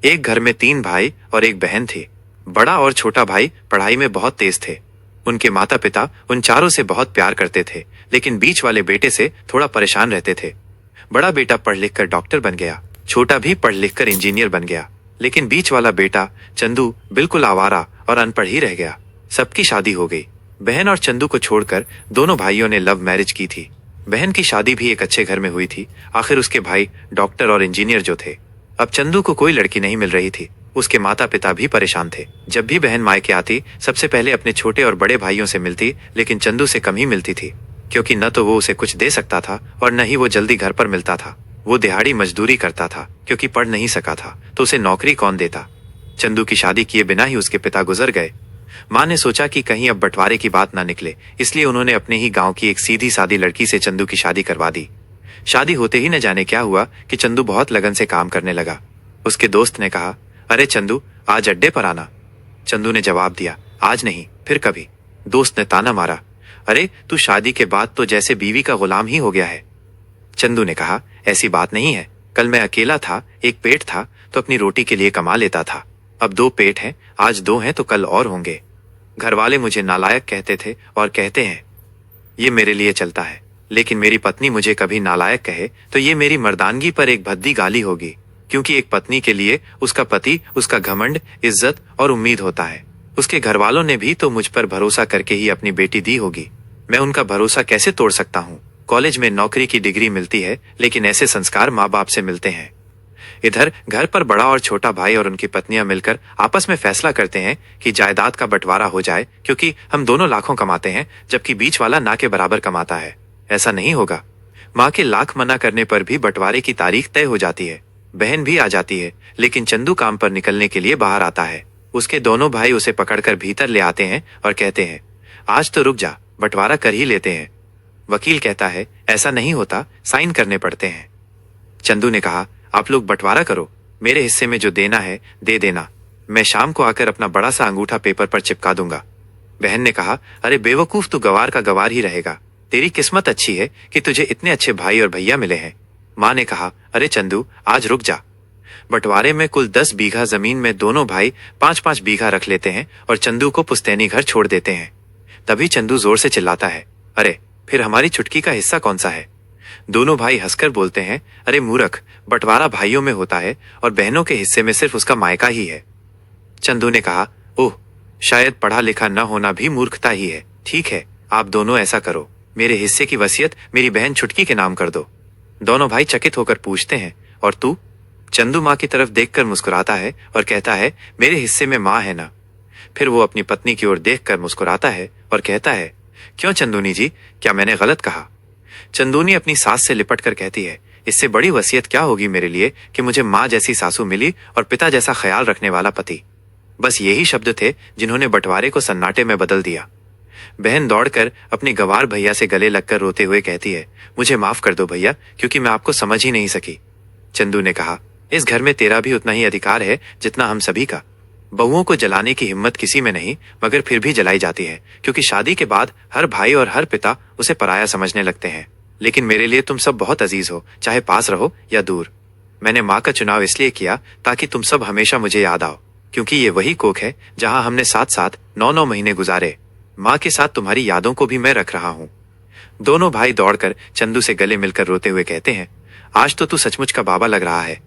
एक घर में 3 भाई और एक बहन थी। बड़ा और छोटा भाई पढ़ाई में बहुत तेज थे। उनके माता पिता उन चारों से बहुत प्यार करते थे, लेकिन बीच वाले बेटे से थोड़ा परेशान रहते थे। बड़ा बेटा पढ़ लिख कर डॉक्टर बन गया, छोटा भी पढ़ लिख कर इंजीनियर बन गया, लेकिन बीच वाला बेटा चंदू बिल्कुल आवारा और अनपढ़ ही रह गया। सबकी शादी हो गई। बहन और चंदू को छोड़कर दोनों भाइयों ने लव मैरिज की थी। बहन की शादी भी एक अच्छे घर में हुई थी। आखिर उसके भाई डॉक्टर और इंजीनियर जो थे। अब चंदू को कोई लड़की नहीं मिल रही थी। उसके माता पिता भी परेशान थे। जब भी बहन मायके आती सबसे पहले अपने छोटे और बड़े भाइयों से मिलती, लेकिन चंदू से कम ही मिलती थी, क्योंकि न तो वो उसे कुछ दे सकता था और न ही वो जल्दी घर पर मिलता था। वो दिहाड़ी मजदूरी करता था, क्योंकि पढ़ नहीं सका था तो उसे नौकरी कौन देता। चंदू की शादी किए बिना ही उसके पिता गुजर गए। माँ ने सोचा कि कहीं अब बंटवारे की बात ना निकले, इसलिए उन्होंने अपने ही गांव की एक सीधी सादी लड़की से चंदू की शादी करवा दी। शादी होते ही न जाने क्या हुआ कि चंदू बहुत लगन से काम करने लगा। उसके दोस्त ने कहा, अरे चंदू, आज अड्डे पर आना। चंदू ने जवाब दिया, आज नहीं, फिर कभी। दोस्त ने ताना मारा, अरे तू शादी के बाद तो जैसे बीवी का गुलाम ही हो गया है। चंदू ने कहा, ऐसी बात नहीं है, कल मैं अकेला था, एक पेट था तो अपनी रोटी के लिए कमा लेता था। अब 2 पेट हैं, आज 2 हैं तो कल और होंगे। घर वाले मुझे नालायक कहते थे और कहते हैं। ये मेरे लिए चलता है, लेकिन मेरी पत्नी मुझे कभी नालायक कहे तो ये मेरी मर्दानगी पर एक भद्दी गाली होगी, क्योंकि एक पत्नी के लिए उसका पति उसका घमंड, इज्जत और उम्मीद होता है। उसके घर वालों ने भी तो मुझ पर भरोसा करके ही अपनी बेटी दी होगी। मैं उनका भरोसा कैसे तोड़ सकता हूँ। कॉलेज में नौकरी की डिग्री मिलती है, लेकिन ऐसे संस्कार माँ बाप से मिलते हैं। इधर घर पर बड़ा और छोटा भाई और उनकी पत्नियां मिलकर आपस में फैसला करते हैं कि जायदाद का बंटवारा हो जाए, क्योंकि हम दोनों लाखों कमाते हैं जबकि बीच वाला ना के बराबर कमाता है। ऐसा नहीं होगा। माँ के लाख मना करने पर भी बंटवारे की तारीख तय हो जाती है। बहन भी आ जाती है, लेकिन चंदू काम पर निकलने के लिए बाहर आता है। उसके दोनों भाई उसे पकड़कर भीतर ले आते हैं और कहते हैं, आज तो रुक जा, बंटवारा कर ही लेते हैं। वकील कहता है, ऐसा नहीं होता, साइन करने पड़ते हैं। चंदू ने कहा, आप लोग बंटवारा करो, मेरे हिस्से में जो देना है दे देना, मैं शाम को आकर अपना बड़ा सा अंगूठा पेपर पर चिपका दूंगा। बहन ने कहा, अरे बेवकूफ, तू गवार का गवार ही रहेगा। तेरी किस्मत अच्छी है कि तुझे इतने अच्छे भाई और भैया मिले हैं। माँ ने कहा, अरे चंदू, आज रुक जा। बंटवारे में कुल 10 बीघा जमीन में दोनों भाई 5-5 बीघा रख लेते हैं और चंदू को पुश्तैनी घर छोड़ देते हैं। तभी चंदू जोर से चिल्लाता है, अरे फिर हमारी छुटकी का हिस्सा कौन सा है। दोनों भाई हंसकर बोलते हैं, अरे मूर्ख, बंटवारा भाइयों में होता है और बहनों के हिस्से में सिर्फ उसका मायका ही है। चंदू ने कहा, ओह, शायद पढ़ा लिखा न होना भी मूर्खता ही है। ठीक है, आप दोनों ऐसा करो, मेरे हिस्से की वसीयत मेरी बहन छुटकी के नाम कर दो। दोनों भाई चकित होकर पूछते हैं, और तू? चंदू माँ की तरफ देखकर मुस्कुराता है और कहता है, मेरे हिस्से में माँ है ना। फिर वो अपनी पत्नी की ओर देखकर मुस्कुराता है और कहता है, क्यों चंदूनी जी, क्या मैंने गलत कहा? चंदूनी अपनी सास से लिपट कर कहती है, इससे बड़ी वसीयत क्या होगी मेरे लिए कि मुझे माँ जैसी सासू मिली और पिता जैसा ख्याल रखने वाला पति। बस यही शब्द थे जिन्होंने बंटवारे को सन्नाटे में बदल दिया। बहन दौड़कर अपने गवार भैया से गले लगकर रोते हुए कहती है, मुझे माफ कर दो भैया, क्योंकि मैं आपको समझ ही नहीं सकी। चंदू ने कहा, इस घर में तेरा भी उतना ही अधिकार है जितना हम सभी का। बहुओं को जलाने की हिम्मत किसी में नहीं, मगर फिर भी जलाई जाती है, क्योंकि शादी के बाद हर भाई और हर पिता उसे पराया समझने लगते हैं। लेकिन मेरे लिए तुम सब बहुत अजीज हो, चाहे पास रहो या दूर। मैंने माँ का चुनाव इसलिए किया ताकि तुम सब हमेशा मुझे याद आओ, क्योंकि ये वही कोख है जहाँ हमने साथ साथ 9-9 महीने गुजारे। माँ के साथ तुम्हारी यादों को भी मैं रख रहा हूँ। दोनों भाई दौड़कर चंदू से गले मिलकर रोते हुए कहते हैं, आज तो तू सचमुच का बाबा लग रहा है।